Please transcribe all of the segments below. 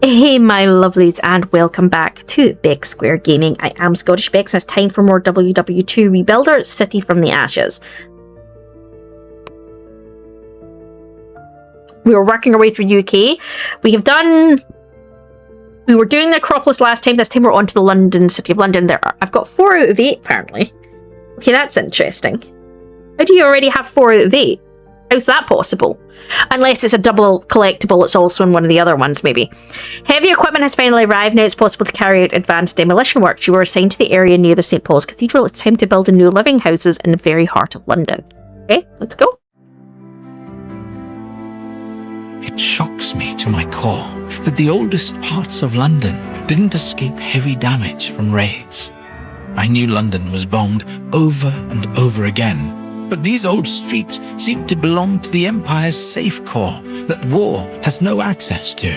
Hey my lovelies, and welcome back to Bex Square Gaming. I am Scottish Bex, and it's time for more WW2 Rebuilder, City from the Ashes. We were working our way through UK. We were doing the Acropolis last time. This time we're on to the London, City of London. I've got 4 out of 8 apparently. Okay, that's interesting. How do you already have 4 out of 8? How's that possible? Unless it's a double collectible, it's also in one of the other ones, maybe. Heavy equipment has finally arrived. Now it's possible to carry out advanced demolition works. You were assigned to the area near the St. Paul's Cathedral. It's time to build a new living houses in the very heart of London. Okay, let's go. It shocks me to my core that the oldest parts of London didn't escape heavy damage from raids. I knew London was bombed over and over again, but these old streets seem to belong to the Empire's safe core that war has no access to.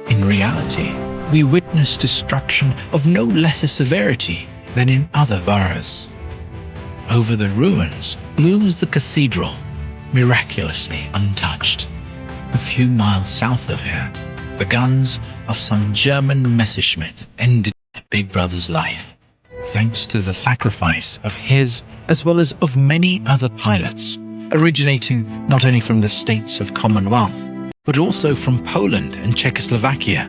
In reality, we witness destruction of no lesser severity than in other boroughs. Over the ruins looms the cathedral, miraculously untouched. A few miles south of here, the guns of some German Messerschmitt ended Big Brother's life, thanks to the sacrifice of his as well as of many other pilots, originating not only from the states of Commonwealth, but also from Poland and Czechoslovakia.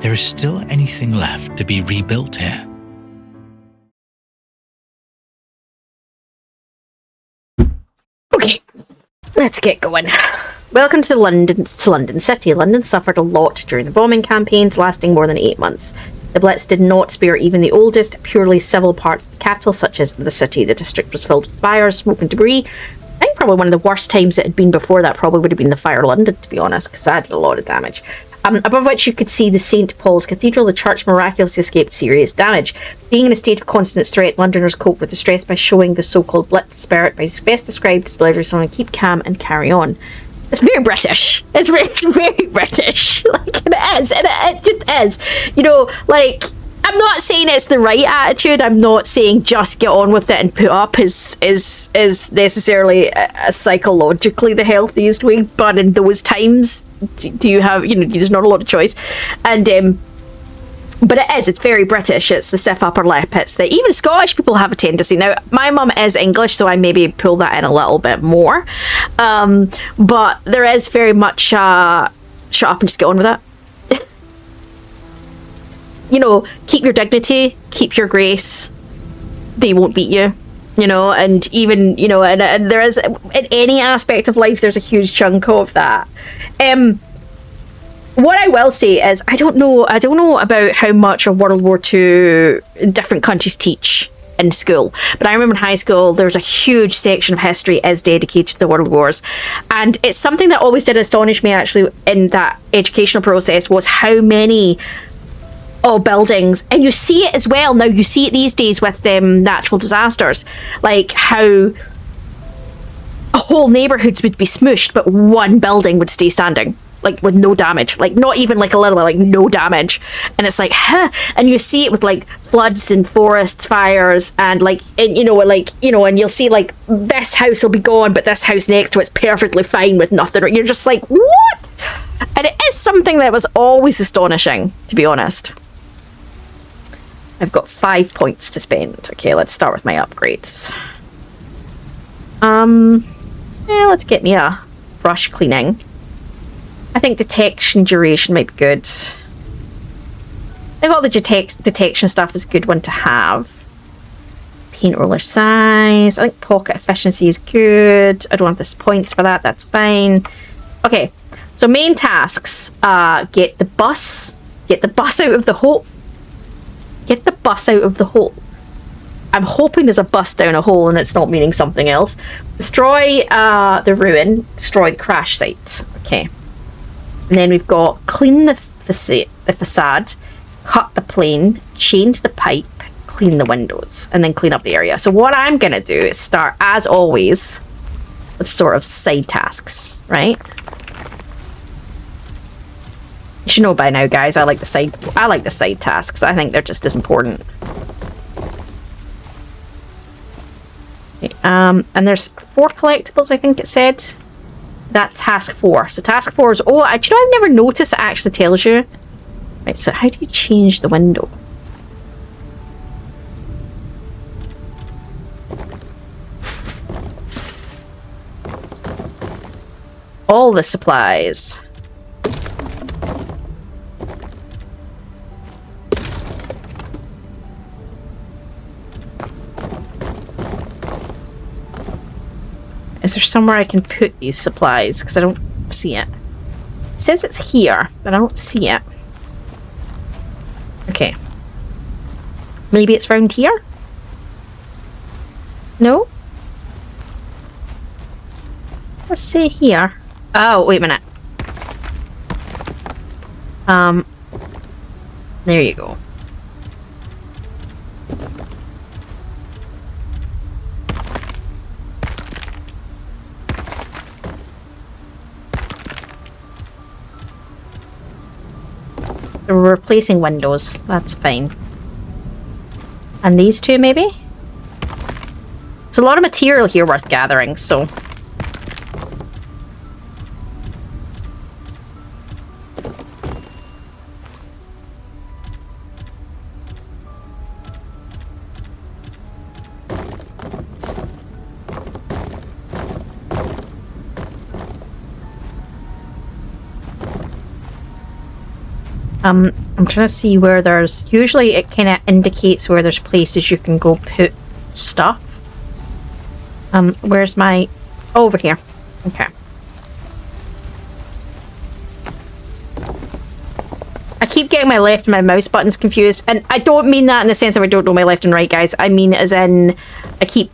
There is still anything left to be rebuilt here. Okay, let's get going. Welcome to London City. London suffered a lot during the bombing campaigns lasting more than 8 months. The Blitz did not spare even the oldest, purely civil parts of the capital, such as the city. The district was filled with fires, smoke and debris. I think probably one of the worst times it had been before that probably would have been the Fire London, to be honest, because that did a lot of damage. Above which you could see the St. Paul's Cathedral. The church miraculously escaped serious damage. Being in a state of constant threat, Londoners coped with the stress by showing the so-called Blitz spirit, by best described as literally someone keep calm and carry on. It's very British. It's very British. Like, it is. And it just is. You know, like, I'm not saying it's the right attitude. I'm not saying just get on with it and put up is necessarily a psychologically the healthiest way. But in those times, do you have, there's not a lot of choice. And, but it is. It's very British. It's the stiff upper lip. It's that even Scottish people have a tendency. Now, my mum is English, so I maybe pull that in a little bit more. But there is very much shut up and just get on with it. Keep your dignity, keep your grace. They won't beat you. And even, and there is, in any aspect of life, there's a huge chunk of that. What I will say is, I don't know about how much of World War II different countries teach in school, but I remember in high school there was a huge section of history is dedicated to the World Wars, and it's something that always did astonish me actually in that educational process was how many buildings, and you see it as well now, you see it these days with natural disasters, like how whole neighbourhoods would be smooshed but one building would stay standing, like with no damage, like not even like a little bit, like no damage. And it's like, huh? And you see it with like floods and forest fires and and you'll see like this house will be gone but this house next to it's perfectly fine with nothing. You're just like, what? And it is something that was always astonishing, to be honest. I've got 5 points to spend. Okay, let's start with my upgrades. Let's get me a brush cleaning. I think detection duration might be good. I think all the detection stuff is a good one to have. Paint roller size. I think pocket efficiency is good. I don't have the points for that. That's fine. Okay, so main tasks. Get the bus out of the hole. Get the bus out of the hole. I'm hoping there's a bus down a hole and it's not meaning something else. Destroy the ruin. Destroy the crash site. Okay. And then we've got clean the facade, cut the plane, change the pipe, clean the windows, and then clean up the area. So what I'm going to do is start, as always, with sort of side tasks, right? You should know by now, guys, I like the side tasks. I think they're just as important. Okay, and there's 4 collectibles, I think it said. that task 4. So task 4 is... Oh, do you know, I've never noticed it actually tells you. Right, so how do you change the window? All the supplies. Is there somewhere I can put these supplies? Because I don't see it. It says it's here, but I don't see it. Okay. Maybe it's round here? No? Let's see here. Oh, wait a minute. There you go. We're replacing windows. That's fine. And these two, maybe? There's a lot of material here worth gathering, so... I'm trying to see where there's... Usually it kind of indicates where there's places you can go put stuff. Where's my... Oh, over here. Okay. I keep getting my left and my mouse buttons confused. And I don't mean that in the sense of I don't know my left and right, guys. I mean as in I keep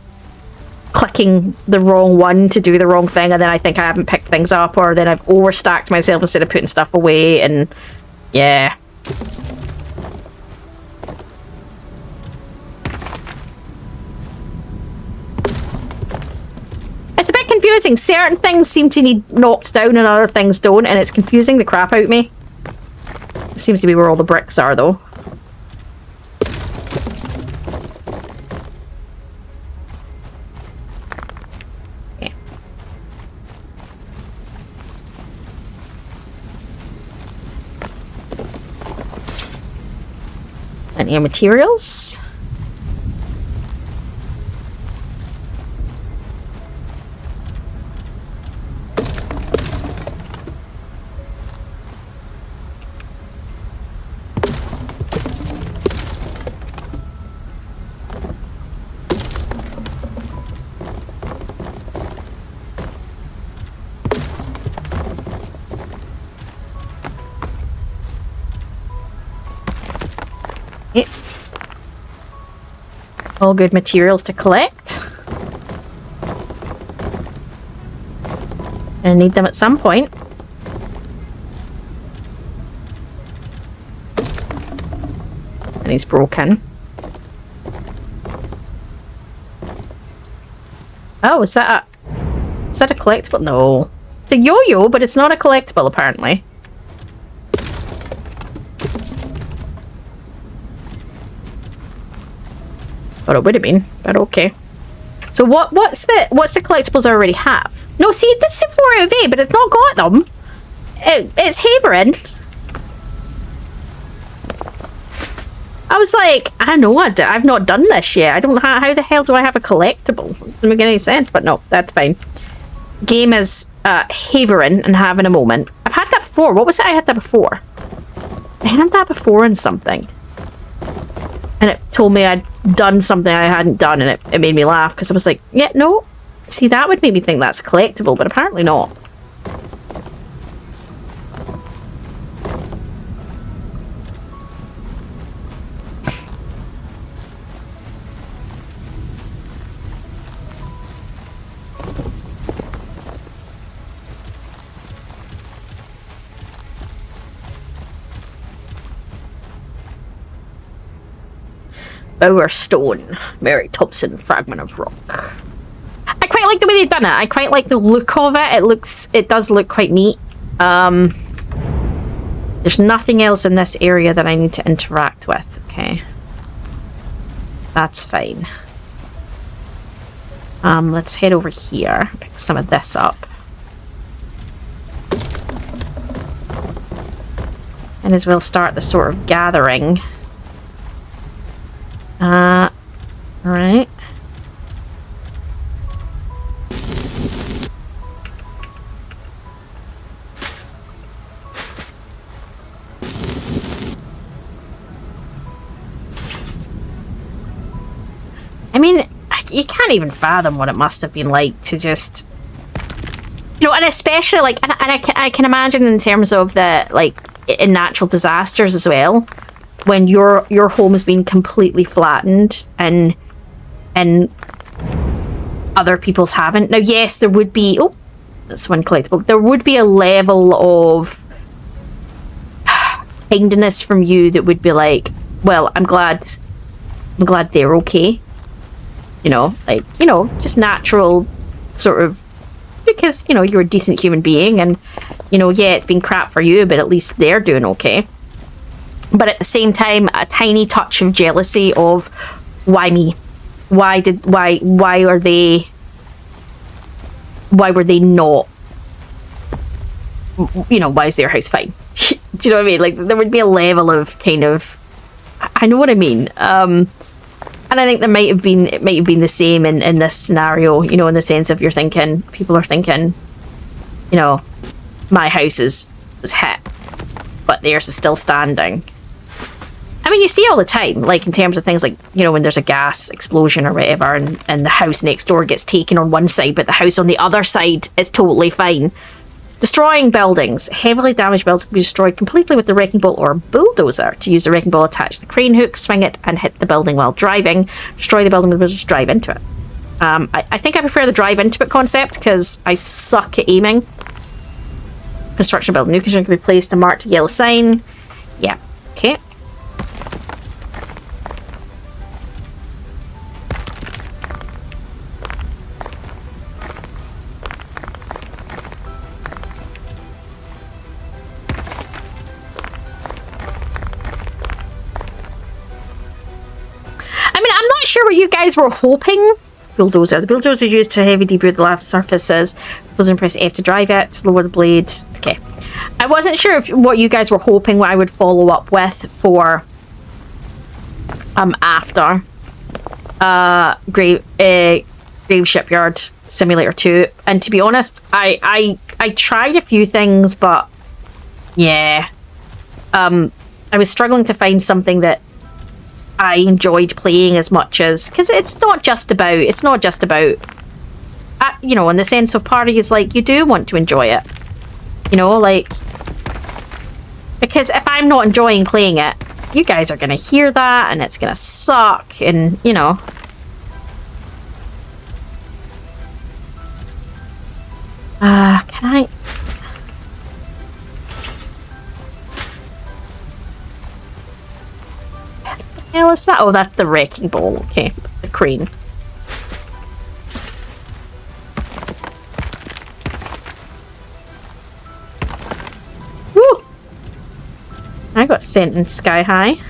clicking the wrong one to do the wrong thing, and then I think I haven't picked things up, or then I've overstacked myself instead of putting stuff away, and... Yeah. It's a bit confusing. Certain things seem to need knocked down and other things don't, and it's confusing the crap out of me. It seems to be where all the bricks are, though. Okay. And your materials. Yep. All good materials to collect. Gonna need them at some point. And he's broken. Oh, is that a collectible? No. It's a yo-yo, but it's not a collectible apparently. Thought it would have been, but okay. So what's the collectibles I already have? No, see, it does say 4 out of 8, but it's not got them. It's havering. I was like, I know I've not done this yet. I don't know how the hell do I have a collectible? It doesn't make any sense, but no, that's fine. Game is havering and having a moment. I've had that before. What was it I had that before? I had that before in something. And it told me I'd done something I hadn't done, and it made me laugh because I was like, yeah, no. See, that would make me think that's collectible, but apparently not. Bower stone, Mary Thompson, fragment of rock. I quite like the way they've done it. I quite like the look of it. It does look quite neat. There's nothing else in this area that I need to interact with. Okay, that's fine. Let's head over here, pick some of this up. And as well start the sort of gathering. Right. I mean, you can't even fathom what it must have been like to just, you know, and especially like, and I can imagine in terms of the, like, in natural disasters as well, when your home has been completely flattened and other people's haven't. Now, yes, there would be, oh, that's one collectible. There would be a level of kindness from you that would be like, well, I'm glad they're okay. You know, like, you know, just natural sort of, because, you know, you're a decent human being and, you know, yeah, it's been crap for you, but at least they're doing okay. But at the same time, a tiny touch of jealousy of, why me? Why were they not, you know, why is their house fine? Do you know what I mean? Like, there would be a level of kind of, I know what I mean. And I think it might have been the same in this scenario, you know, in the sense of people are thinking, you know, my house is hit, but theirs is still standing. I mean, you see all the time, like in terms of things like, you know, when there's a gas explosion or whatever, and the house next door gets taken on one side, but the house on the other side is totally fine. Destroying buildings. Heavily damaged buildings can be destroyed completely with the wrecking ball or bulldozer. To use the wrecking ball, attach the crane hook, swing it, and hit the building while driving. Destroy the building with the bulldozer, drive into it. I think I prefer the drive into it concept because I suck at aiming. Construction building. New construction can be placed and marked a yellow sign. Yeah. Okay. Sure what you guys were hoping. Bulldozer. The bulldozer is used to heavy debris the lava surfaces. Bulldozer, press F to drive it. Lower the blade. Okay. I wasn't sure if what you guys were hoping what I would follow up with for after Grave Shipyard Simulator 2. And to be honest, I tried a few things, but yeah. I was struggling to find something that I enjoyed playing as much as, because it's not just about you know, in the sense of party is like, you do want to enjoy it, you know, like, because if I'm not enjoying playing it, you guys are gonna hear that and it's gonna suck, and you know. Can I? Hell is that? Oh, that's the wrecking ball. Okay, the crane. Woo! I got sent in sky high.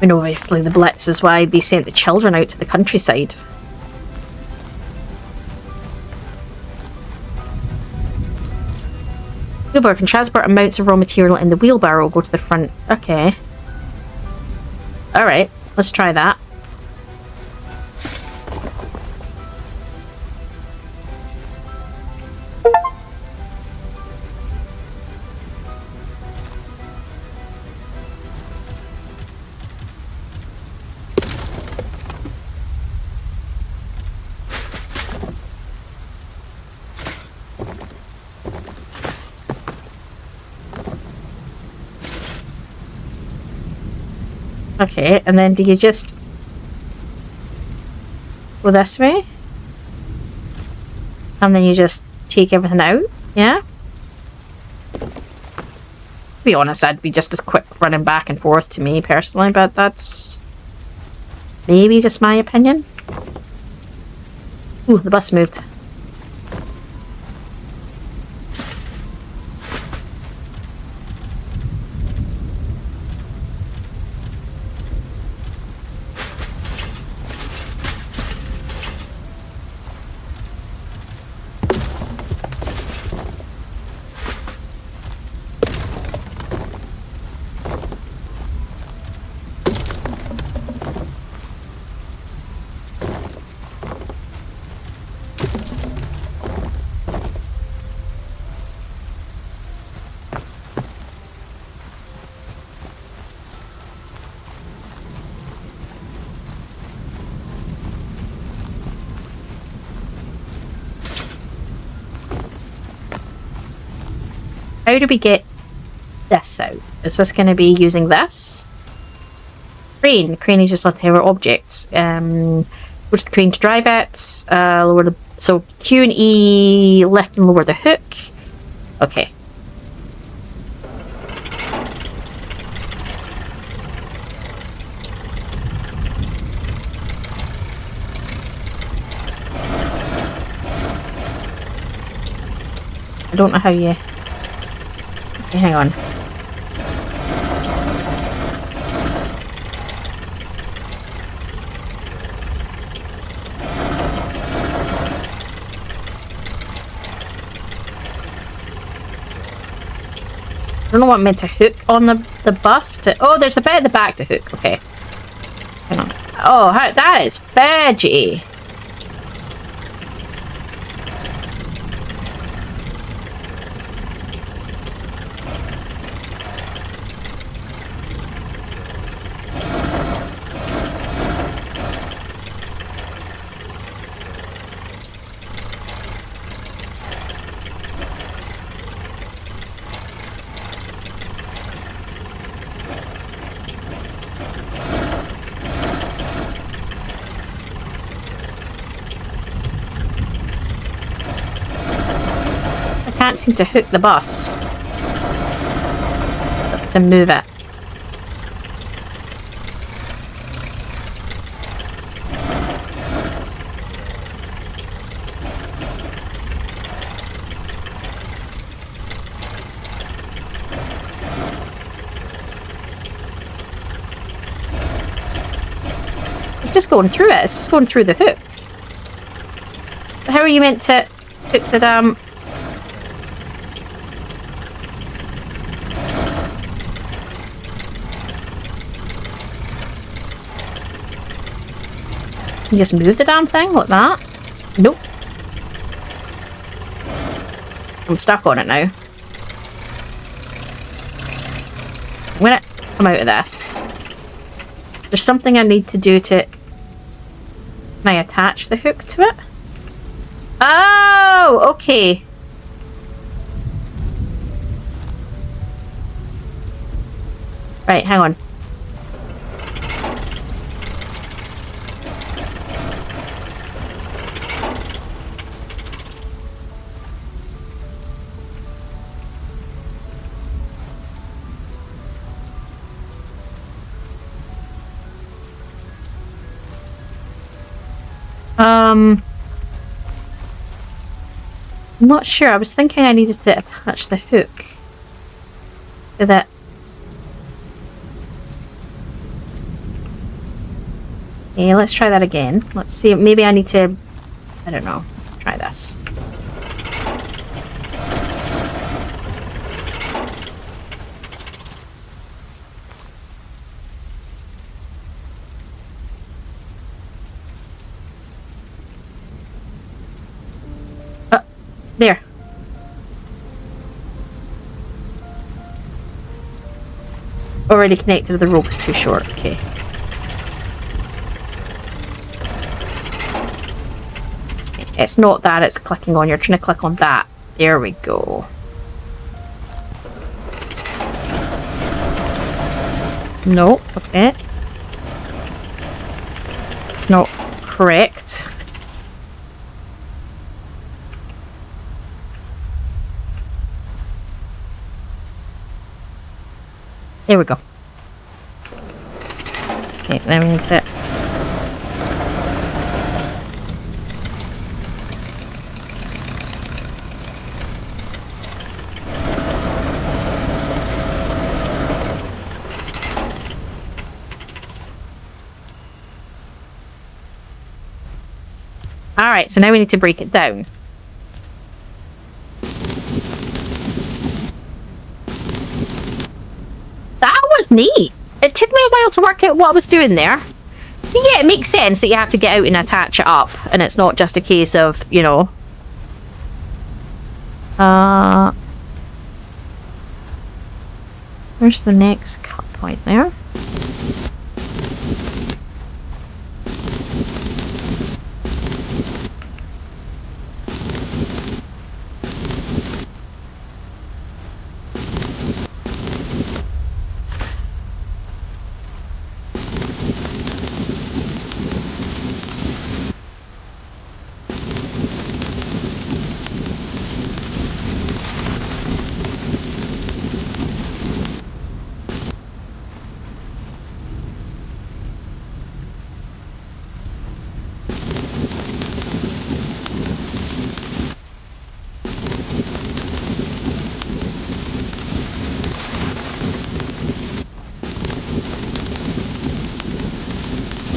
And obviously the Blitz is why they sent the children out to the countryside. Wheelbarrow can transport amounts of raw material in the wheelbarrow. Go to the front. Okay. Alright, let's try that. Okay, and then do you just go this way? And then you just take everything out? Yeah? To be honest, I'd be just as quick running back and forth to me personally, but that's maybe just my opinion. Ooh, the bus moved. How do we get this out? Is this going to be using this? Crane. Crane is just left-hand objects. Push the crane to drive it. Lower the... So Q and E lift and lower the hook. Okay. I don't know how you... Okay, hang on. I don't know what I'm meant to hook on the bus to... Oh, there's a bit at the back to hook. Okay. Hang on. Oh, that is veggie. Can't seem to hook the bus to move it. It's just going through it. It's just going through the hook. So how are you meant to hook the damn... You just move the damn thing like that? Nope. I'm stuck on it now. I'm gonna come out of this. There's something I need to do to... Can I attach the hook to it? Oh, okay. Right, hang on. I'm not sure. I was thinking I needed to attach the hook to that. Okay, let's try that again. Let's see. Maybe I need to... I don't know. Try this. There. Already connected, the rope is too short. Okay. It's not that, it's clicking on. You're trying to click on that. There we go. No, okay. It's not correct. There we go. Okay, then we need to... Alright, so now we need to break it down. That was neat. It took me a while to work out what I was doing there. Yeah, it makes sense that you have to get out and attach it up, and it's not just a case of, you know... Where's the next cut point there?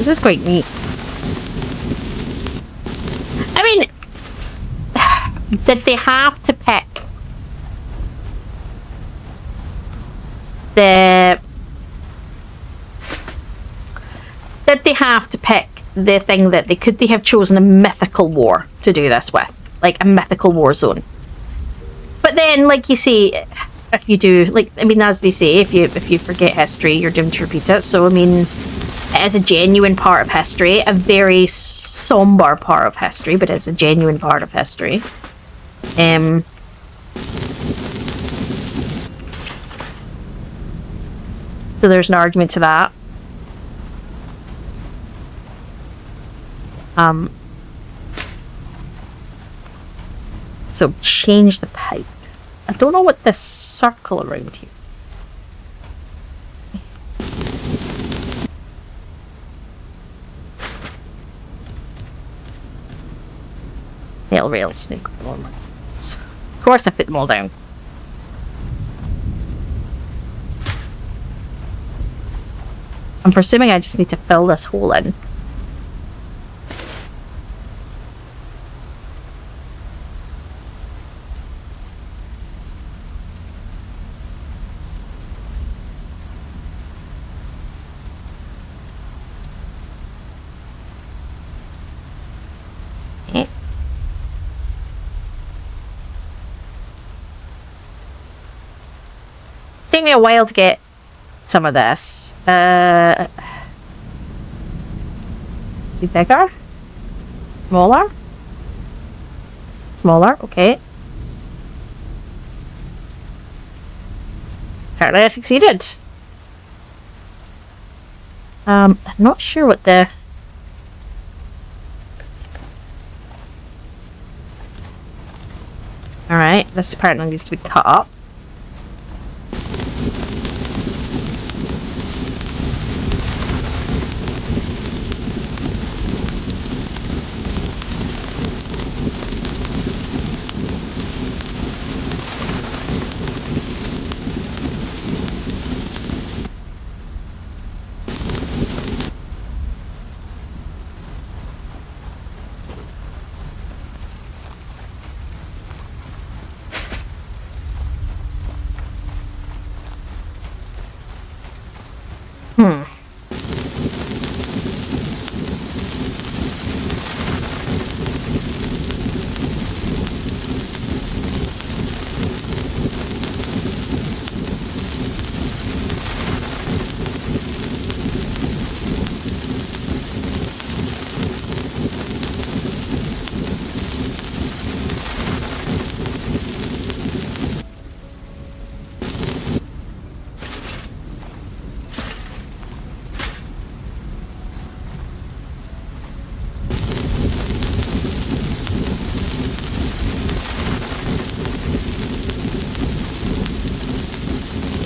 This is quite neat. I mean, did they have to pick the... Did they have to pick the thing that could they have chosen a mythical war to do this with? Like a mythical war zone. But then, like you say, if you do, like, I mean, as they say, if you forget history, you're doomed to repeat it. So, I mean, it is a genuine part of history, a very somber part of history, but it's a genuine part of history. So there's an argument to that. So change the pipe. I don't know what this circle around here. Nail rails, snake oil. Of course I put them all down. I'm presuming I just need to fill this hole in. Okay. It's taking me a while to get some of this. Be bigger? Smaller? Smaller, okay. Apparently I succeeded. I'm not sure what the... Alright, this apparently needs to be cut up.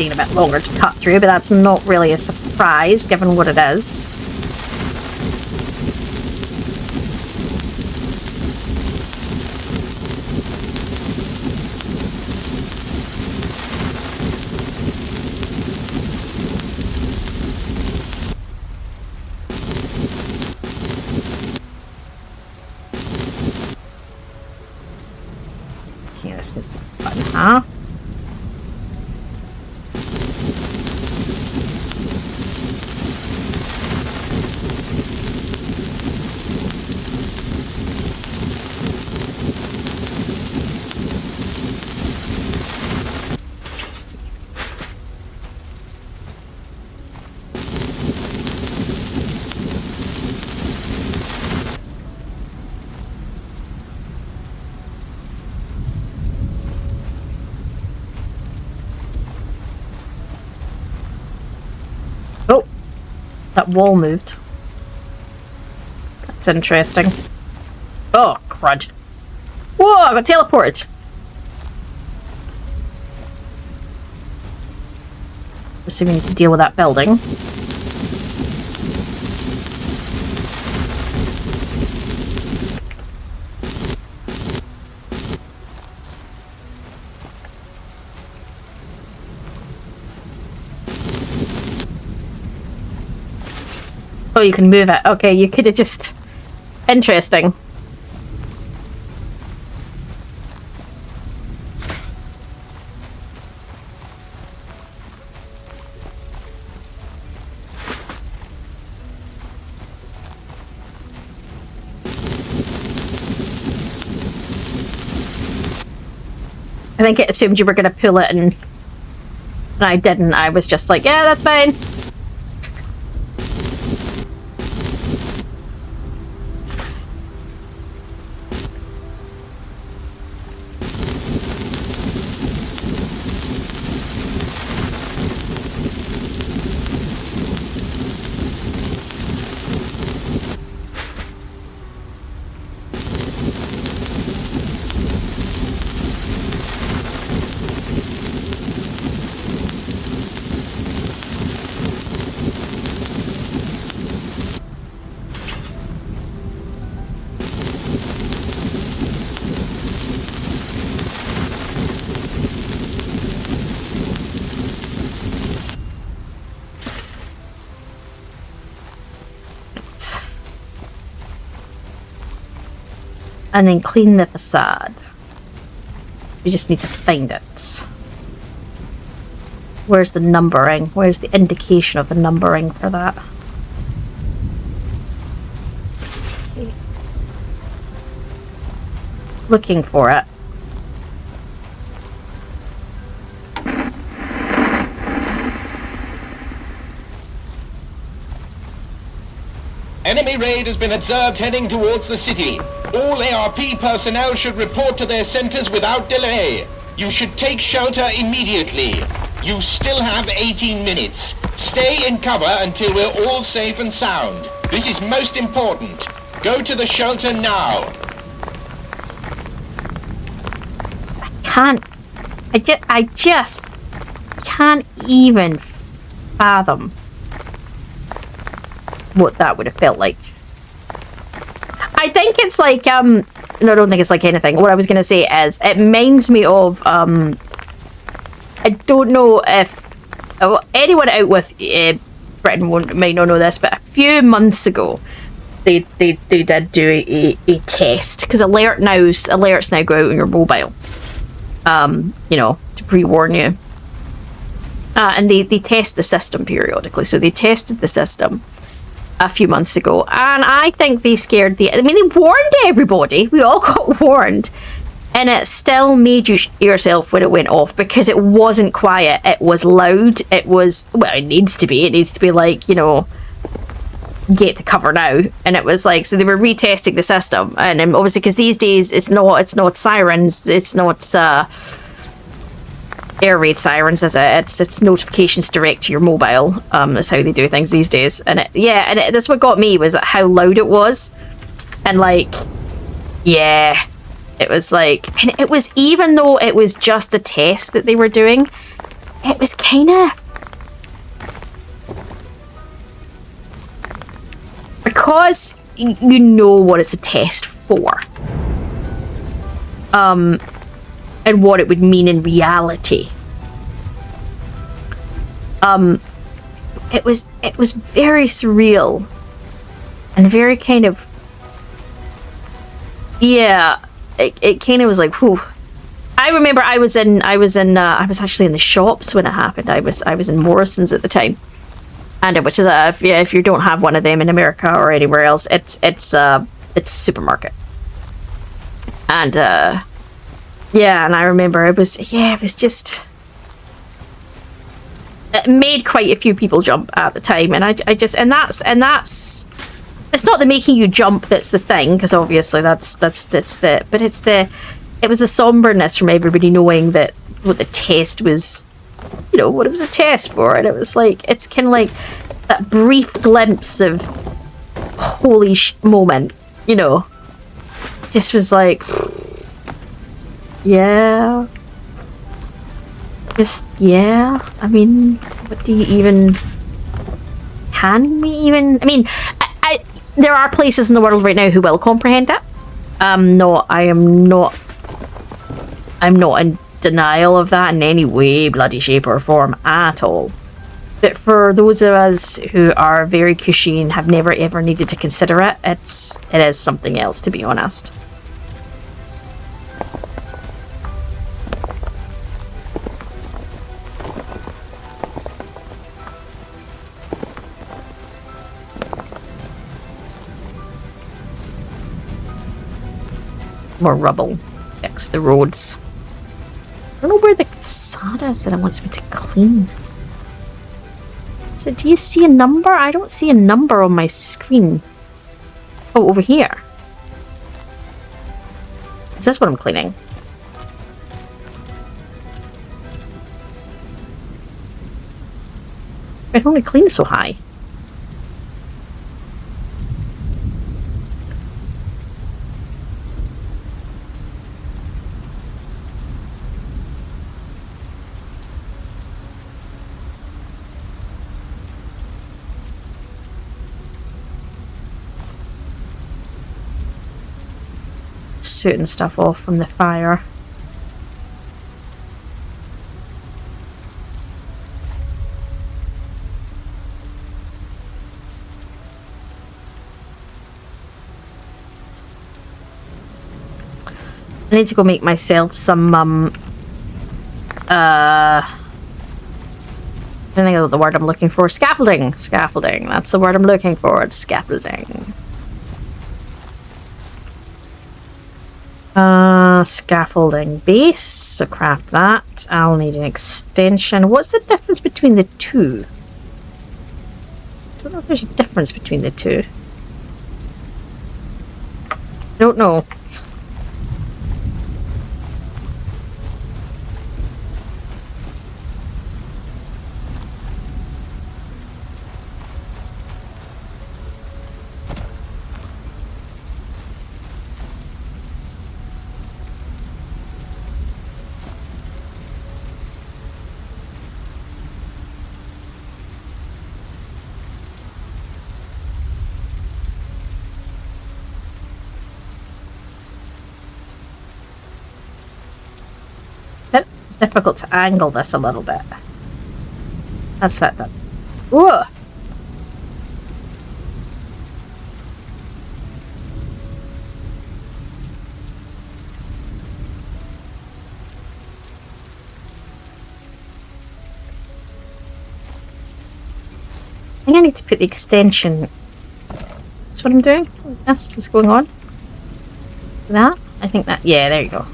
A bit longer to cut through, but that's not really a surprise given what it is. Okay, this needs to be cut in half. Oh, that wall moved. That's interesting. Oh, crud. Whoa, I got teleported. Assuming we need to deal with that building. Oh, you can move it. Okay, you could have just... Interesting. I think it assumed you were going to pull it, and I didn't. I was just like, yeah, that's fine. And then clean the facade. You just need to find it. Where's the numbering? Where's the indication of the numbering for that? Okay. Looking for it. Enemy raid has been observed heading towards the city. All ARP personnel should report to their centers without delay. You should take shelter immediately. You still have 18 minutes. Stay in cover until we're all safe and sound. This is most important. Go to the shelter now. I just can't even fathom what that would have felt like. I think it's like, no, I don't think it's like anything. What I was going to say is, it reminds me of, I don't know if anyone out with Britain might not know this, but a few months ago, they did do a test, because alerts now go out on your mobile, you know, to pre-warn you. And they test the system periodically. So they tested the system a few months ago, and I think they scared they warned everybody. We all got warned, and it still made you yourself when it went off, because it wasn't quiet, it was loud. It was, well, it needs to be like, you know, get to cover now. And it was like, so they were retesting the system, and obviously because these days it's not sirens, it's not air raid sirens, it's notifications direct to your mobile. That's how they do things these days. And that's what got me, was how loud it was. And like, yeah, it was like, and it was, even though it was just a test that they were doing, it was kind of, because you know what it's a test for, and what it would mean in reality. It was very surreal, and very kind of, yeah, it kind of was like, whew. I remember I was actually in the shops when it happened. I was in Morrison's at the time, and which is if you don't have one of them in America or anywhere else, it's a supermarket. And yeah, and I remember it was just, it made quite a few people jump at the time, and I just, and that's it's not the making you jump that's the thing, because obviously that's the, but it was the somberness from everybody knowing that what the test was, you know, what it was a test for. And it was like, it's kind of like that brief glimpse of holy moment, you know, just was like, yeah, just, yeah, I mean, what do you even, can we even, I mean, there are places in the world right now who will comprehend it. I'm not in denial of that in any way, bloody shape or form at all. But for those of us who are very cushy and have never ever needed to consider it, it is something else, to be honest. More rubble to fix the roads. I don't know where the facade is that it wants me to clean. So do you see a number? I don't see a number on my screen. Oh, over here. Is this what I'm cleaning? It only cleans so high. Certain stuff off from the fire. I need to go make myself some I don't think that's the word I'm looking for. Scaffolding. Scaffolding. That's the word I'm looking for. It's scaffolding. Scaffolding base, so crap that. I'll need an extension. What's the difference between the two? I don't know if there's a difference between the two. I don't know. Difficult to angle this a little bit. That's that done. Whoa! I think I need to put the extension. That's what I'm doing. That's what's going on. That? I think that. Yeah, there you go.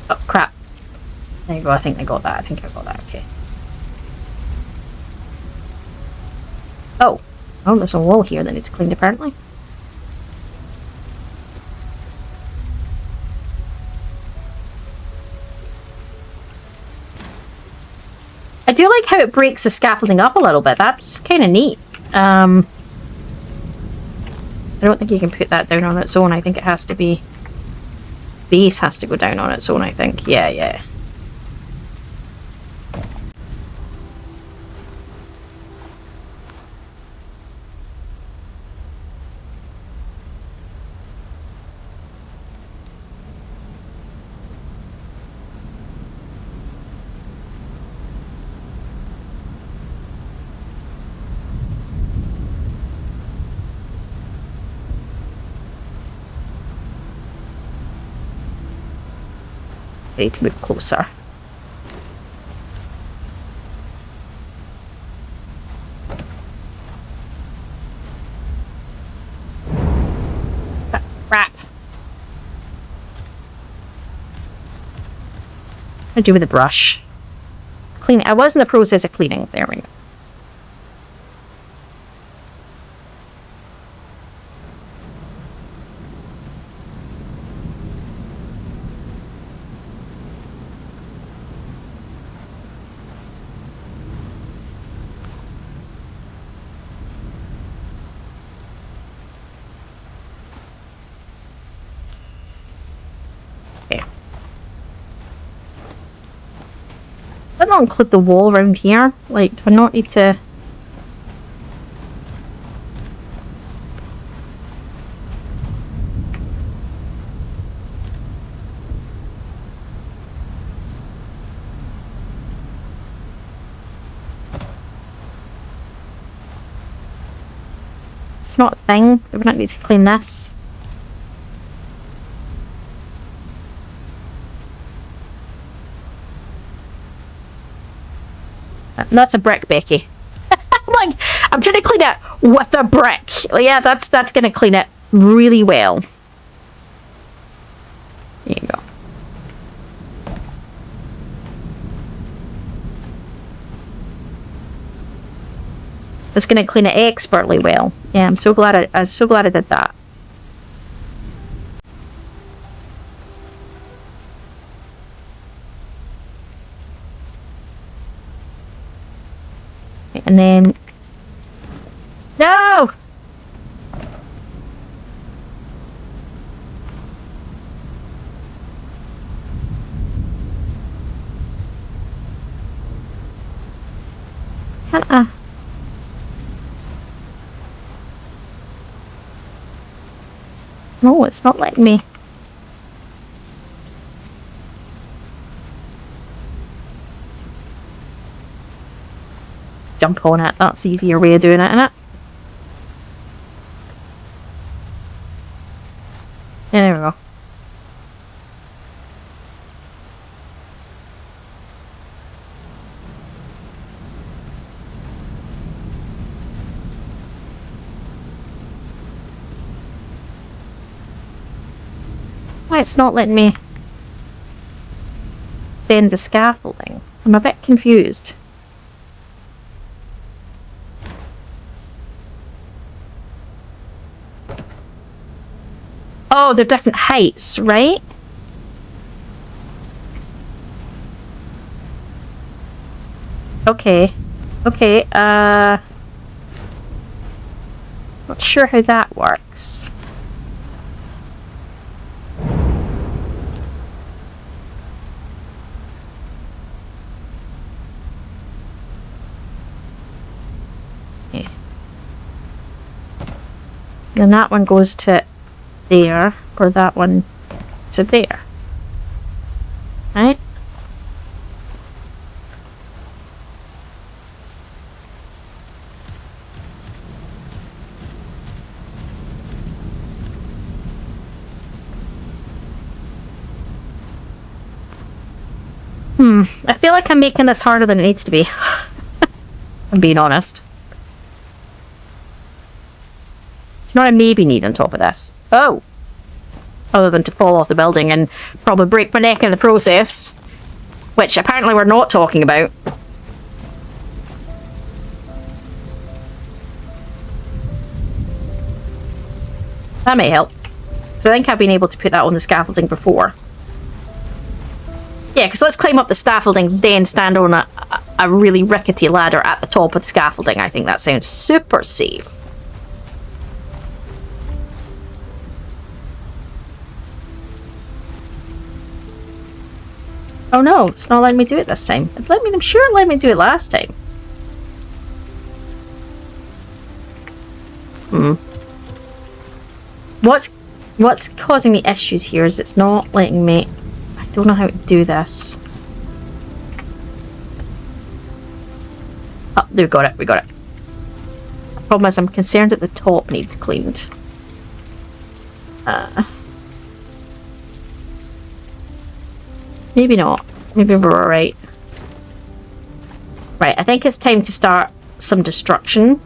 Oh, crap. There you go. I think I got that. I think I got that. Okay. Oh. Oh, there's a wall here that needs cleaned, apparently. I do like how it breaks the scaffolding up a little bit. That's kind of neat. I don't think you can put that down on its own. I think it has to be... Base has to go down on its own, I think. Yeah, yeah. I need to move closer. Crap. What do I do with the brush? Clean. I was in the process of cleaning. There we go. Did not include the wall around here? Like, do I not need to It's not a thing. We don't need to clean this. That's a brick, Becky. Like, I'm trying to clean it with a brick. Yeah, that's going to clean it really well. There you go. It's going to clean it expertly well. Yeah, I'm so glad I did that. And then no. No, it's not letting me. Let's jump on it. That's the easier way of doing it, isn't it? Yeah, there we go. Why it's not letting me extend the scaffolding? I'm a bit confused. Oh, they're different heights, right? Okay. Okay, not sure how that works. Okay. Then that one goes to there, or that one to there. Right? I feel like I'm making this harder than it needs to be. I'm being honest. Do you know what I maybe need on top of this? Oh! Other than to fall off the building and probably break my neck in the process. Which apparently we're not talking about. That may help. Because I think I've been able to put that on the scaffolding before. Yeah, because let's climb up the scaffolding, then stand on a really rickety ladder at the top of the scaffolding. I think that sounds super safe. Oh no, it's not letting me do it this time. I'm sure it let me do it last time. What's causing the issues here is it's not letting me... I don't know how to do this. Oh, we got it. The problem is I'm concerned that the top needs cleaned. Maybe not. Maybe we're alright. Right, I think it's time to start some destruction.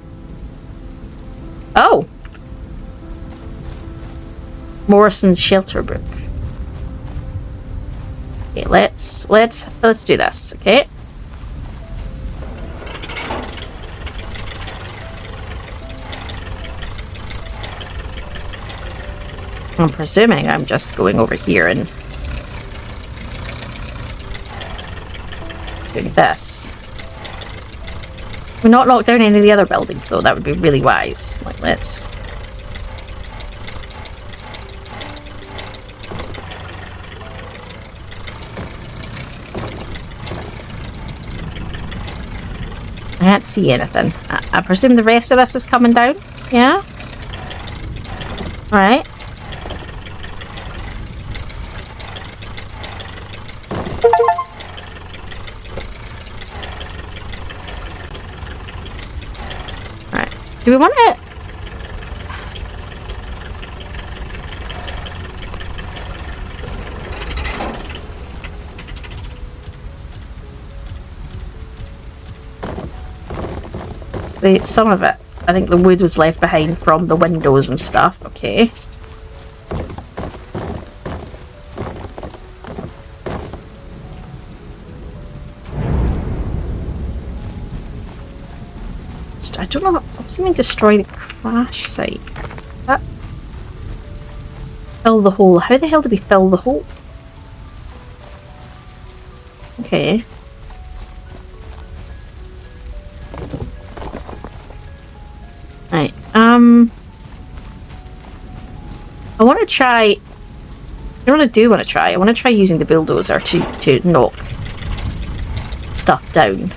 Oh! Morrison's shelter book. Okay, let's do this, okay? I'm presuming I'm just going over here and doing this. We're not knock down any of the other buildings though, that would be really wise. Like, let's... I can't see anything. I presume the rest of this is coming down? Yeah? Alright. Alright. Do we want it? See, some of it, I think the wood was left behind from the windows and stuff. Okay. I don't know. I'm assuming destroy the crash site. That fill the hole. How the hell do we fill the hole? Okay. Right. I want to try. I don't want to want to try. I want to try using the bulldozer to knock stuff down.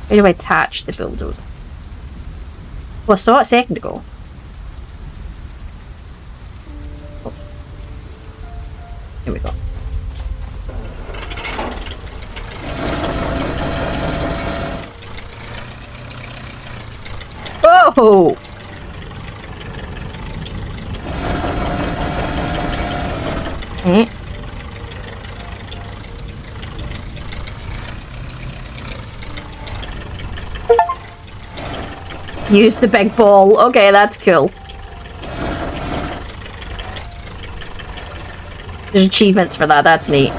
Where do I attach the bulldozer? Well, I saw it a second ago. Oh. Here we go. Oh! Okay. Use the big ball. Okay, that's cool. There's achievements for that. That's neat.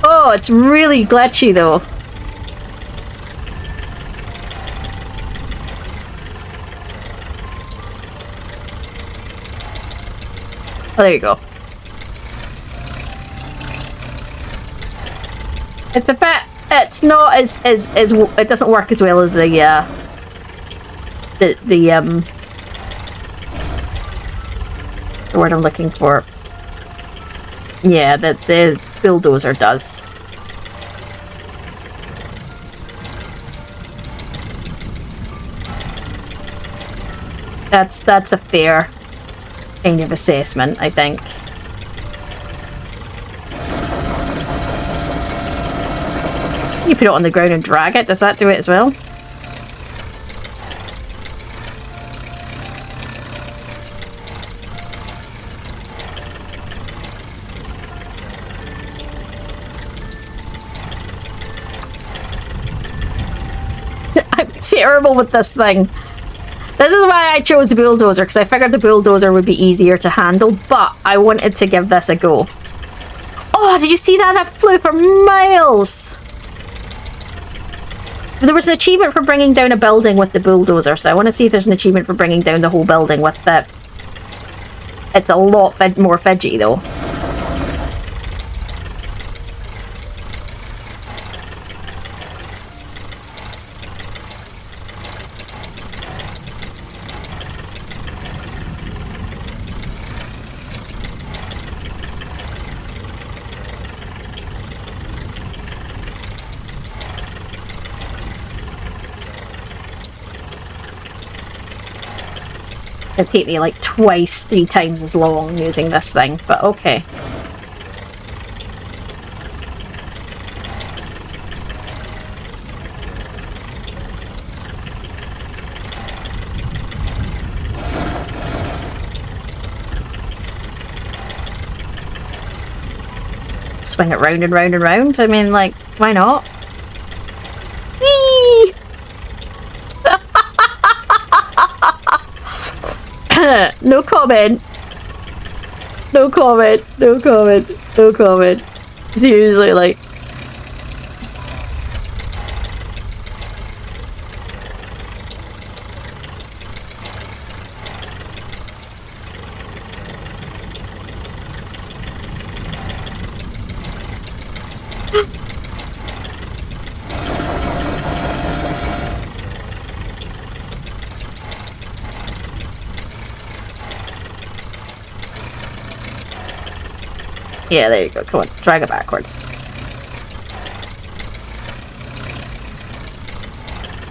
Oh, it's really glitchy though. Oh, there you go. It's a bit. It's not as it doesn't work as well as the word I'm looking for. Yeah, the bulldozer does. That's a fair kind of assessment, I think. You put it on the ground and drag it. Does that do it as well? I'm terrible with this thing. This is why I chose the bulldozer, because I figured the bulldozer would be easier to handle, but I wanted to give this a go. Oh, did you see that? That flew for miles! There was an achievement for bringing down a building with the bulldozer, so I want to see if there's an achievement for bringing down the whole building with the... It's a lot more fidgety, though. It'd take me like twice, 3 times as long using this thing, but okay. Swing it round and round and round. I mean, like, why not? Whee! No comment. No comment. No comment. No comment. Seriously, like. Yeah, there you go. Come on, drag it backwards.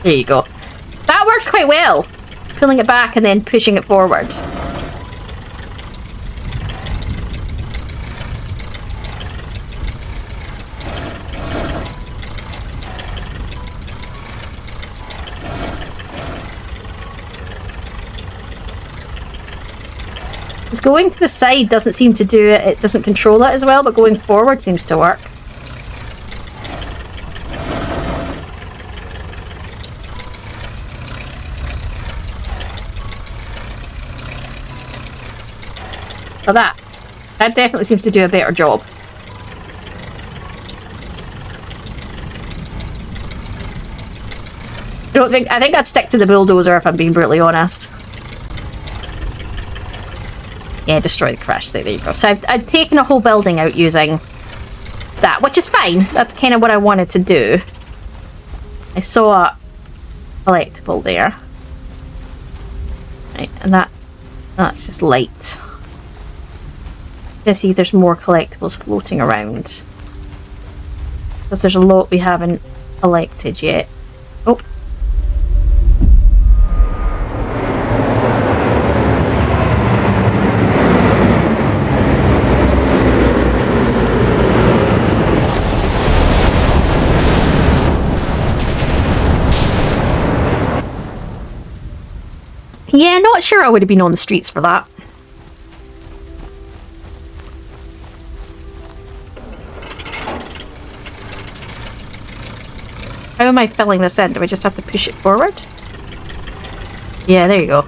There you go. That works quite well. Pulling it back and then pushing it forward. Going to the side doesn't seem to do it. It doesn't control it as well, but going forward seems to work. So that definitely seems to do a better job. I think I'd stick to the bulldozer if I'm being brutally honest. Yeah, destroy the crash site. There you go. So I've taken a whole building out using that, which is fine. That's kind of what I wanted to do. I saw a collectible there. Right, and that's just light. Let's see if there's more collectibles floating around. Because there's a lot we haven't collected yet. Oh. Yeah, not sure I would have been on the streets for that. How am I filling this in? Do I just have to push it forward? Yeah, there you go.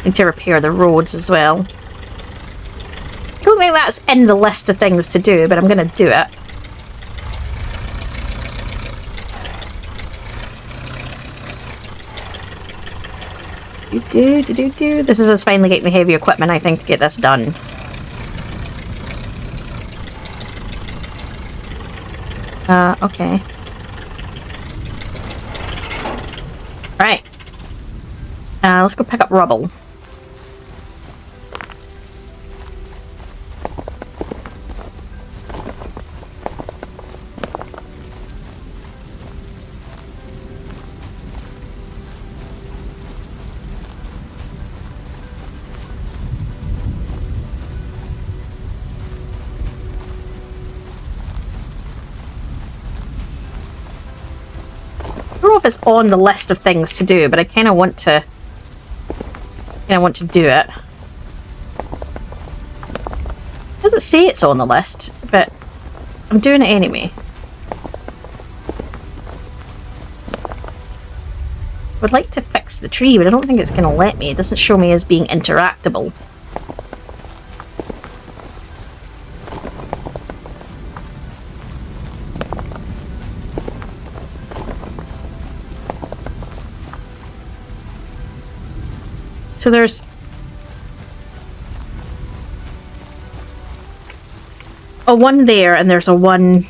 Need to repair the roads as well. I don't think that's in the list of things to do, but I'm going to do it. This is us finally getting the heavy equipment, I think, to get this done. Okay. Right. Let's go pick up rubble. I don't know if it's on the list of things to do, but I kind of want to do it. It doesn't say it's on the list, but I'm doing it anyway. I would like to fix the tree, but I don't think it's going to let me. It doesn't show me as being interactable. So there's a one there, and there's a one.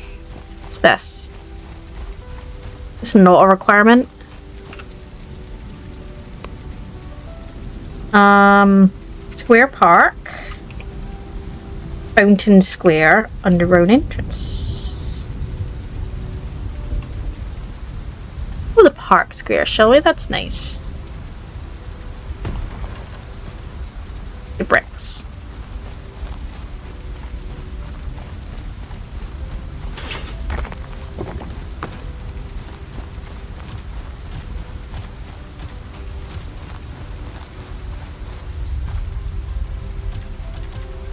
What's this? It's not a requirement. Square Park, Fountain Square, underground entrance. Oh, the Park Square, shall we? That's nice. The bricks.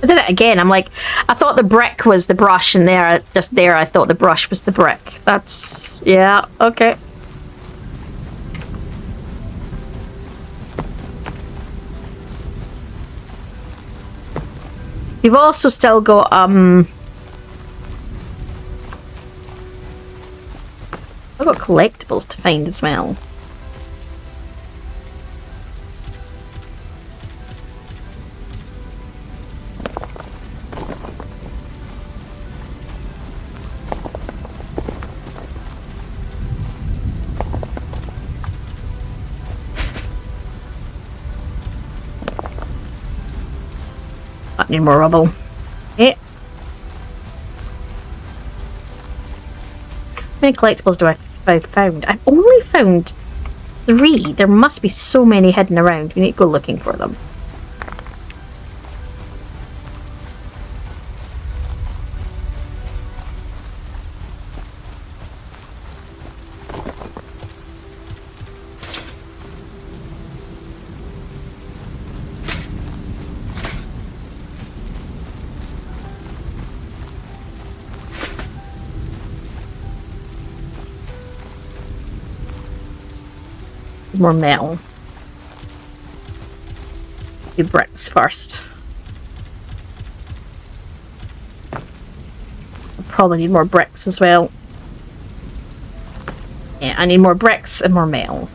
I did it again. I'm like, I thought the brick was the brush, and just there I thought the brush was the brick. That's, yeah, okay. You've also still got, I've got collectibles to find as well. Need more rubble. Okay. How many collectibles do I have found? I've only found 3. There must be so many hidden around. We need to go looking for them. More metal. Do bricks first. I'll probably need more bricks as well. Yeah, I need more bricks and more metal.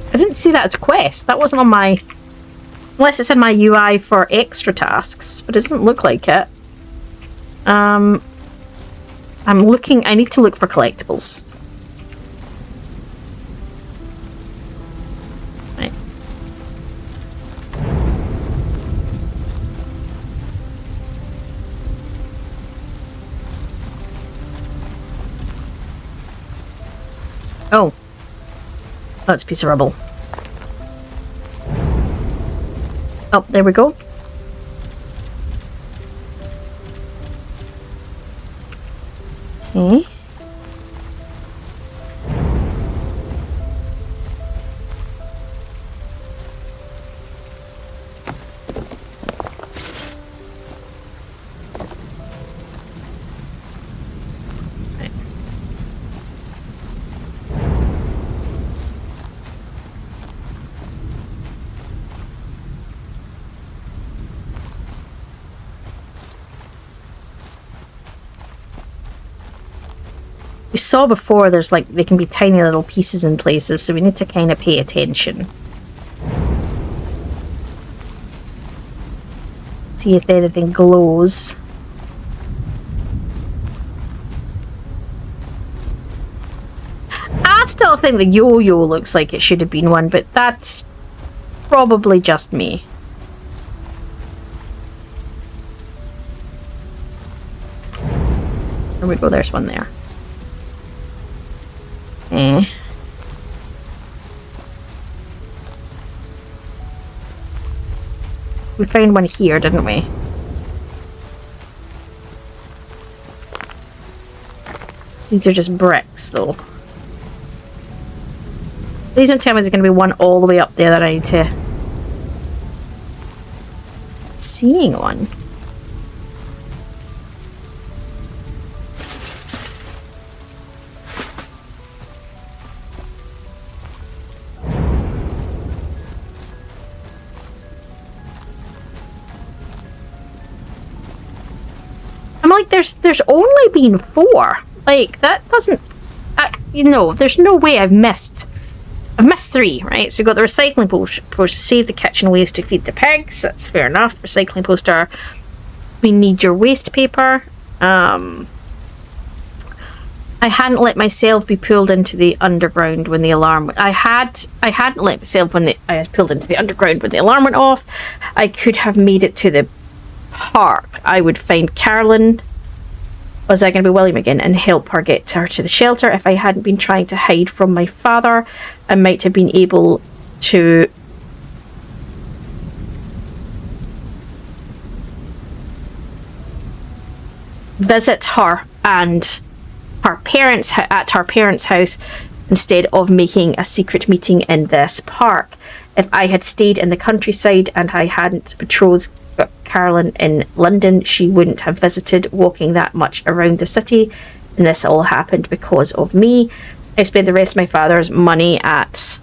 I didn't see that as a quest. That wasn't on my... Unless it's in my UI for extra tasks, but it doesn't look like it. I'm looking... I need to look for collectibles. Right. Oh. Oh, it's a piece of rubble. Oh, there we go. Okay. We saw before there's like, they can be tiny little pieces in places, so we need to kind of pay attention. See if anything glows. I still think the yo-yo looks like it should have been one, but that's probably just me. There we go, there's one there. Okay. We found one here, didn't we? These are just bricks, though. Please don't tell me there's going to be one all the way up there that I need to... Seeing one. Like, there's only been 4. Like, that doesn't... you know, there's no way I've missed 3, right? So you've got the recycling post to save the kitchen waste to feed the pigs. That's fair enough. Recycling poster. We need your waste paper. I hadn't let myself be pulled into the underground when the alarm... I hadn't let myself when I had pulled into the underground when the alarm went off. I could have made it to the park. I would find Carolyn, was I going to be William again, and help her get her to the shelter. If I hadn't been trying to hide from my father, I might have been able to visit her and her parents at her parents' house instead of making a secret meeting in this park. If I had stayed in the countryside and I hadn't betrothed Carolyn in London, she wouldn't have visited walking that much around the city, and this all happened because of me. I spent the rest of my father's money at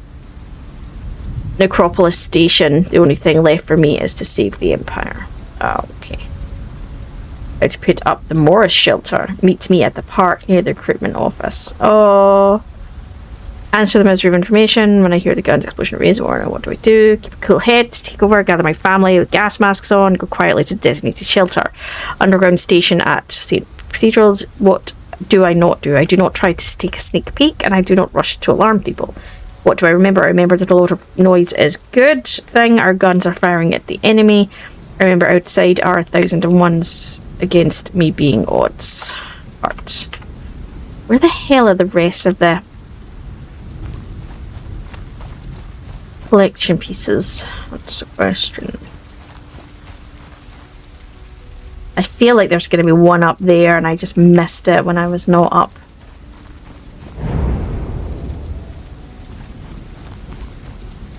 Necropolis Station. The only thing left for me is to save the Empire. Okay. I had to put up the Morris shelter. Meet me at the park near the recruitment office. Oh. Answer the misery of information. When I hear the guns, explosion, raise warning. What do I do? Keep a cool head. Take over. Gather my family with gas masks on. Go quietly to the designated shelter. Underground station at St. Cathedral. What do I not do? I do not try to take a sneak peek, and I do not rush to alarm people. What do I remember? I remember that a lot of noise is good thing. Our guns are firing at the enemy. I remember outside are 1,001s against me being odds. But where the hell are the rest of the collection pieces? What's the question? I feel like there's going to be one up there and I just missed it when I was not up.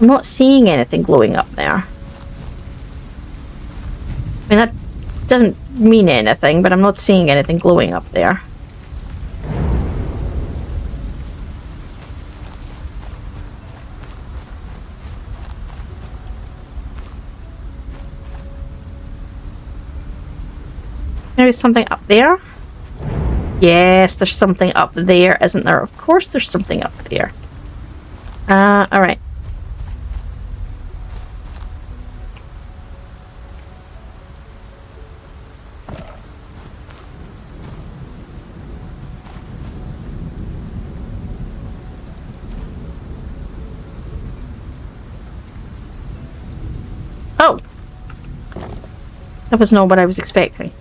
I'm not seeing anything glowing up there. I mean, that doesn't mean anything, but I'm not seeing anything glowing up there. There's something up there. Yes, there's something up there, isn't there? Of course there's something up there. Alright. Oh! That was not what I was expecting.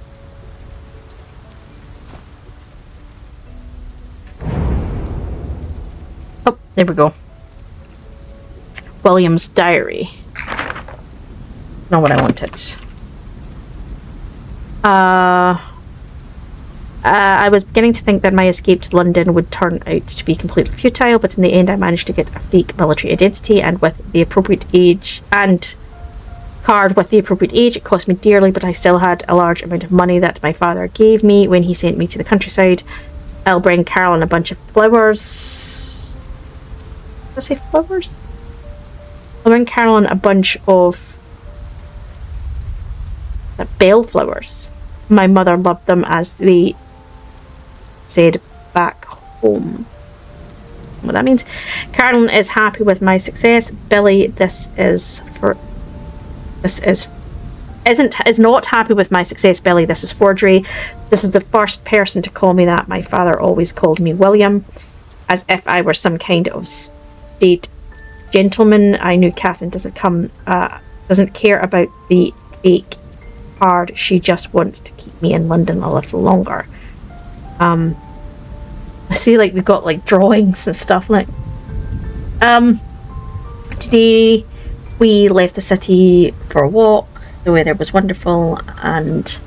Oh, there we go. William's diary. Not what I wanted. I was beginning to think that my escape to London would turn out to be completely futile, but in the end I managed to get a fake military identity and with the appropriate age and card with the appropriate age. It cost me dearly, but I still had a large amount of money that my father gave me when he sent me to the countryside. I'll bring Carolyn a bunch of flowers. Did I say flowers? I'll bring Carolyn a bunch of bellflowers. My mother loved them, as they said back home. What that means. Carolyn is happy with my success. Billy, is not happy with my success. Billy, this is forgery. This is the first person to call me that. My father always called me William, as if I were some kind of state gentleman. I knew Catherine doesn't care about the fake card. She just wants to keep me in London a little longer. I see, like, we've got like drawings and stuff. Like, today we left the city for a walk. The weather was wonderful, and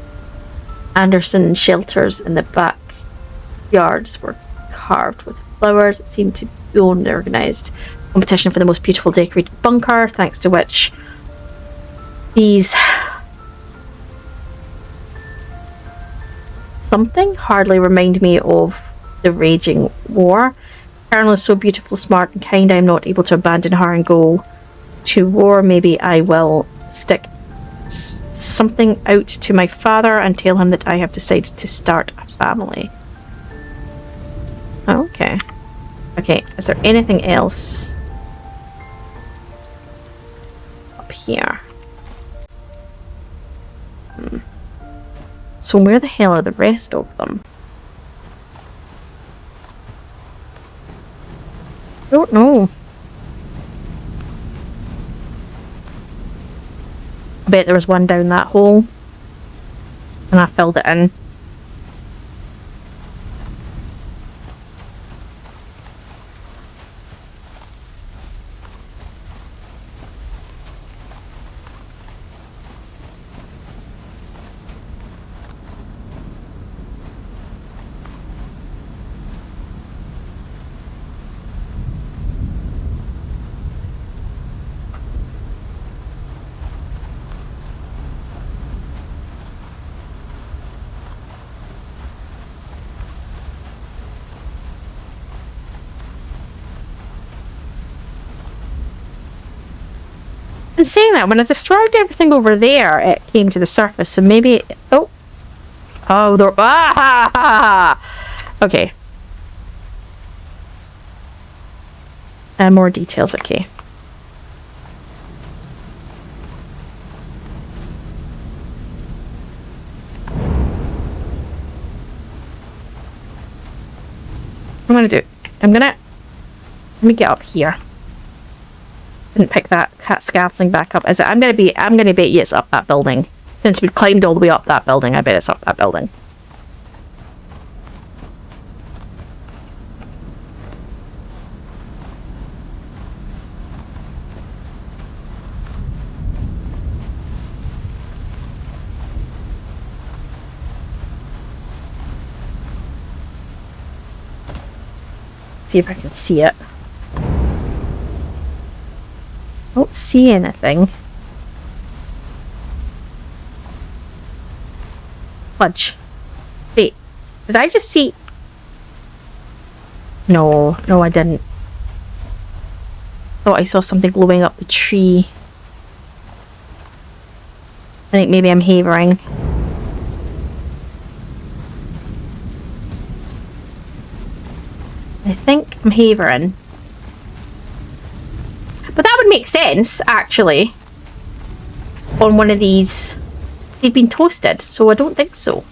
Anderson shelters in the backyards were carved with flowers. It seemed to be an organised competition for the most beautiful decorated bunker, thanks to which these something hardly remind me of the raging war. Carolyn is so beautiful, smart and kind. I'm not able to abandon her and go to war. Maybe I will stick something out to my father and tell him that I have decided to start a family. Okay. Okay, is there anything else up here? So where the hell are the rest of them? I don't know. I bet there was one down that hole, and I filled it in. And saying that, when I destroyed everything over there, it came to the surface. So maybe... Oh. Oh, there... Ah! Okay. And more details, okay. I'm gonna do... Let me get up here. Didn't pick that scaffolding back up. Is it? I'm gonna bet you it's up that building. Since we climbed all the way up that building, I bet it's up that building. See if I can see it. Don't see anything. Fudge. Wait, did I just see... No, I didn't. Thought I saw something glowing up the tree. I think maybe I'm havering. I think I'm havering. But that would make sense, actually. On one of these. They've been toasted, so I don't think so.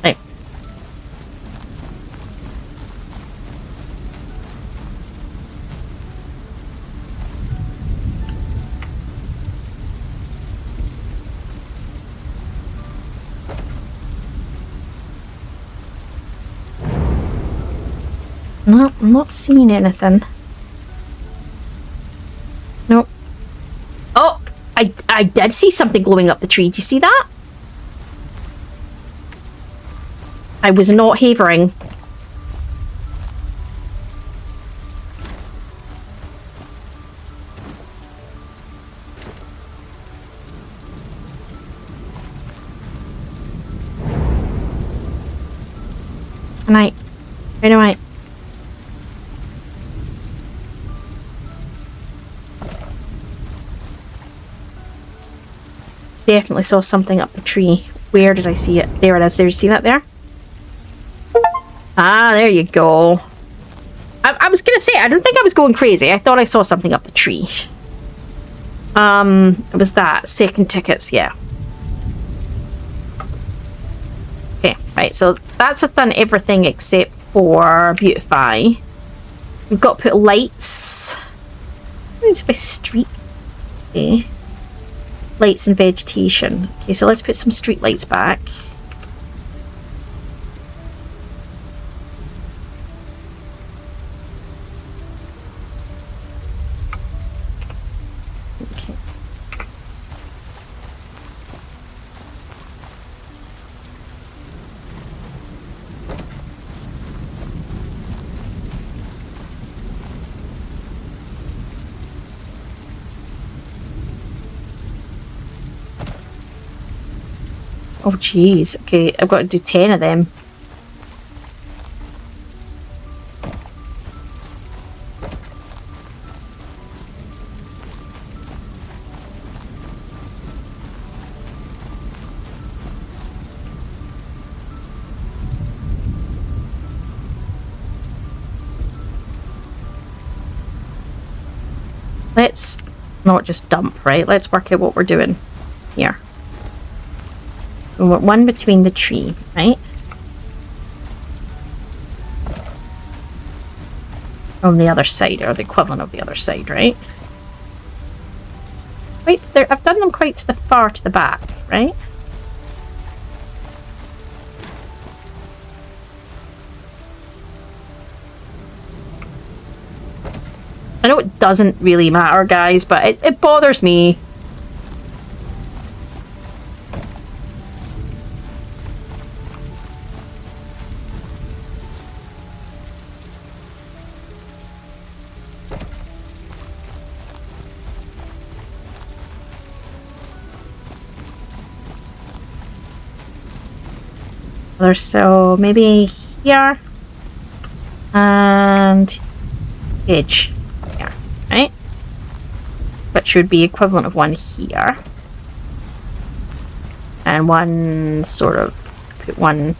Right. No, I'm not seeing anything. Nope. Oh, I did see something glowing up the tree. Do you see that? I was not havering. Right away. Definitely saw something up the tree. Where did I see it? There it is. There, you see that there? Ah, there you go. I was gonna say, I don't think I was going crazy. I thought I saw something up the tree. It was that. Second tickets, yeah. Okay, right, so that's done everything except for beautify. We've got to put lights. It's by street. Okay. Lights and vegetation. Okay, so let's put some street lights back. Okay. Oh jeez, okay, I've got to do 10 of them. Let's not just dump, right? Let's work out what we're doing here. We want one between the tree, right? On the other side, or the equivalent of the other side, right? Wait, there, I've done them quite to the far to the back, right? I know it doesn't really matter, guys, but it bothers me. So maybe here. And edge here, right? Which would be equivalent of one here. And one sort of, put one.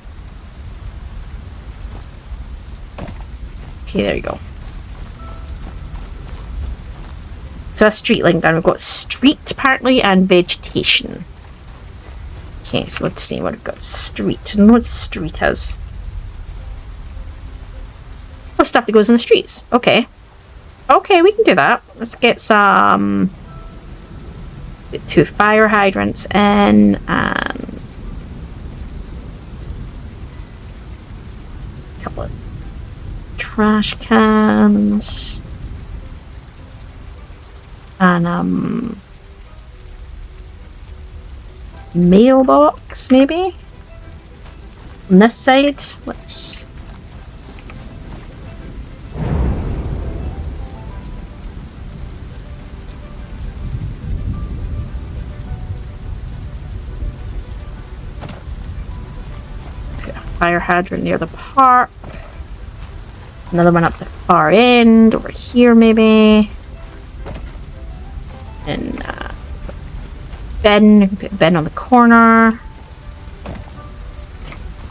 Okay, there you go. So a street link down. We've got street apparently and vegetation. Okay, so let's see what we've got. Street. I don't know what street is. Oh, stuff that goes in the streets. Okay. Okay, we can do that. Let's get some... Get 2 fire hydrants in and... a couple of trash cans. And, mailbox, maybe? On this side, let's... put a fire hydrant near the park. Another one up the far end, over here maybe. And, bin, put a bin on the corner.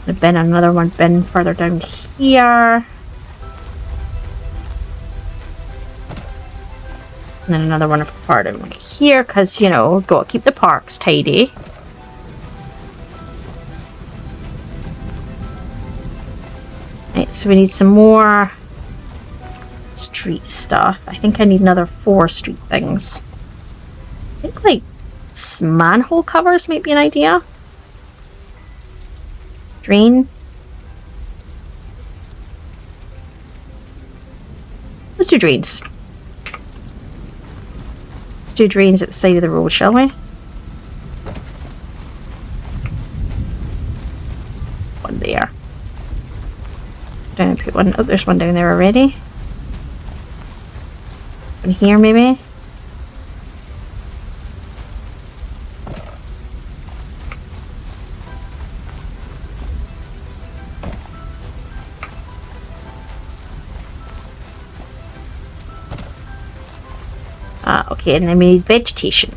A bin, another one bin further down here. And then another one far down here, because, you know, got to keep the parks tidy. Right, so we need some more street stuff. I think I need another 4 street things. I think, like, manhole covers might be an idea. Drain. Let's do drains. Let's do drains at the side of the road, shall we? One there. Down and put one. Oh, there's one down there already. One here, maybe. Okay, and then we need vegetation.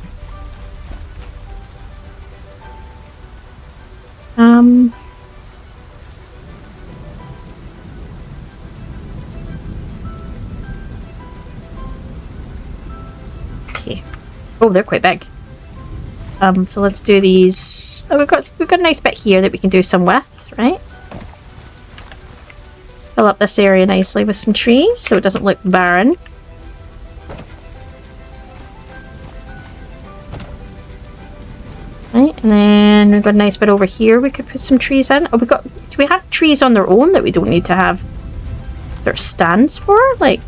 Okay. Oh, they're quite big. So let's do these. Oh, we've got a nice bit here that we can do some with, right? Fill up this area nicely with some trees so it doesn't look barren. Right, and then we've got a nice bit over here we could put some trees in. Oh, do we have trees on their own that we don't need to have their stands for? Like...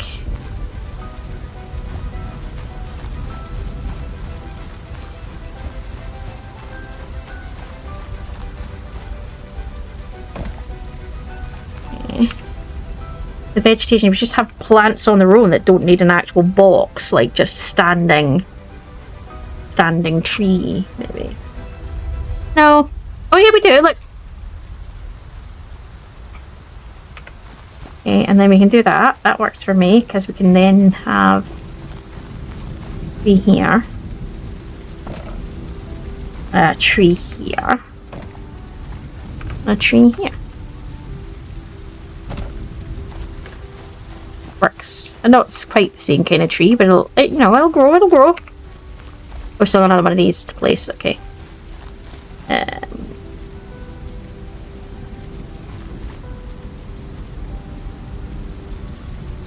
Okay. The vegetation, we just have plants on their own that don't need an actual box, like just standing tree, maybe. No. Oh yeah, we do, look. Okay, and then we can do that. That works for me, because we can then have tree here. A tree here. A tree here. Works. I know it's quite the same kind of tree, but it'll grow, it'll grow. We're still another one of these to place, okay.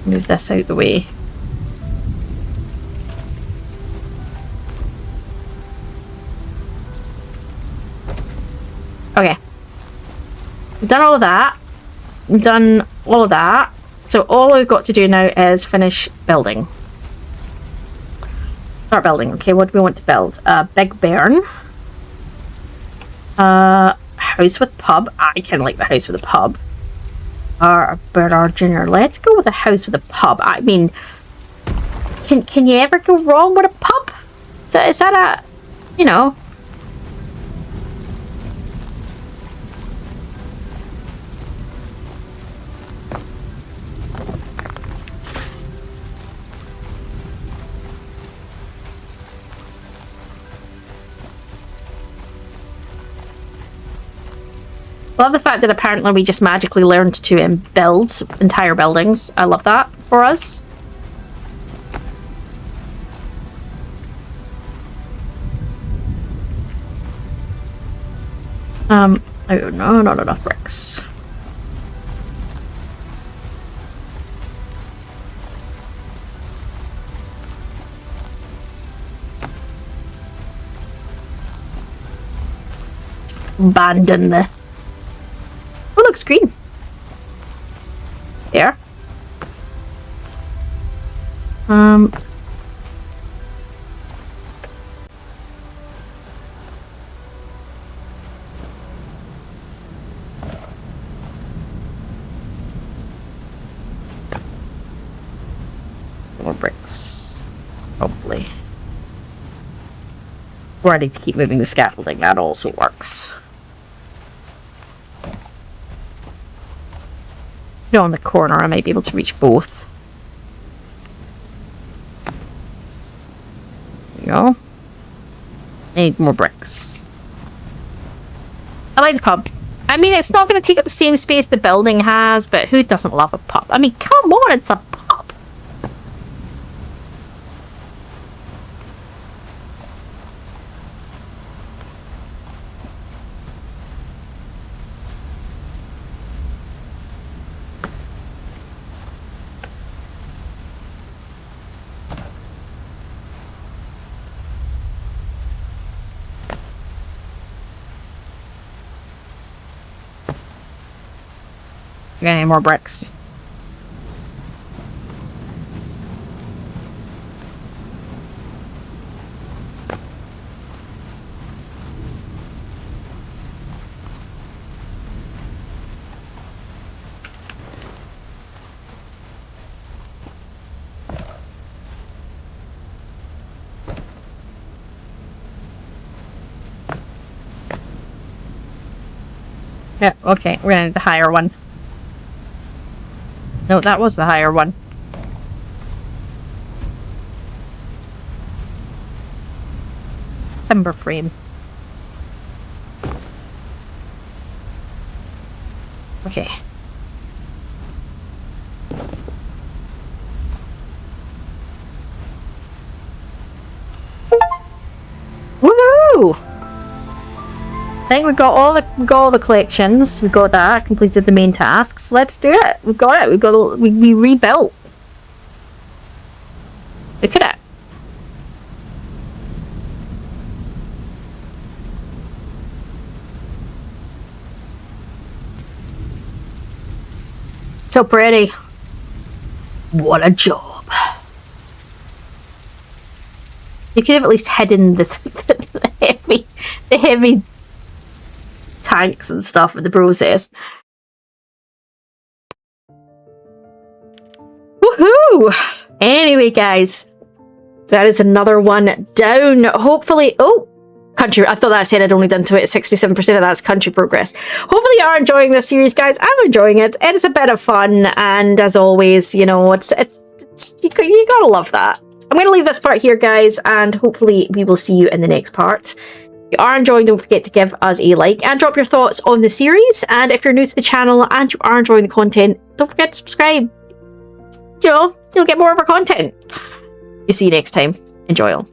Move this out the way. Okay. We've done all of that. We've done all of that. So all we've got to do now is finish building. Start building. Okay, what do we want to build? A big barn. House with pub. I kind of like the house with a pub. Or a Bernard Jr. Let's go with a house with a pub. I mean, can you ever go wrong with a pub? Is that a, you know? Love the fact that apparently we just magically learned to build entire buildings. I love that for us. Oh no, not enough bricks. Abandon the... Oh, looks green. There. More bricks. Probably. Or I need to keep moving the scaffolding. That also works. No, on the corner, I might be able to reach both. There you go. Need more bricks. I like the pub. I mean, it's not going to take up the same space the building has, but who doesn't love a pub? I mean, come on, it's a pub. You're gonna need more bricks. Yeah, okay, we're gonna need the higher one. No, that was the higher one. Timber frame. Okay. Woohoo! I think we got all the collections. We got that. Completed the main tasks. Let's do it. We got it. We rebuilt. Look at it. So pretty. What a job. You could have at least hidden the heavy tanks and stuff in the process. Woohoo! Anyway, guys, that is another one down. Hopefully, oh, country. I thought that said I'd only done to it 67% of that's country progress. Hopefully you are enjoying this series, guys. I'm enjoying it. It is a bit of fun, and as always, you know, it's you gotta love that. I'm going to leave this part here, guys, and hopefully we will see you in the next part. If you are enjoying, don't forget to give us a like and drop your thoughts on the series. And if you're new to the channel and you are enjoying the content, don't forget to subscribe. You know, you'll get more of our content. See you next time. Enjoy all.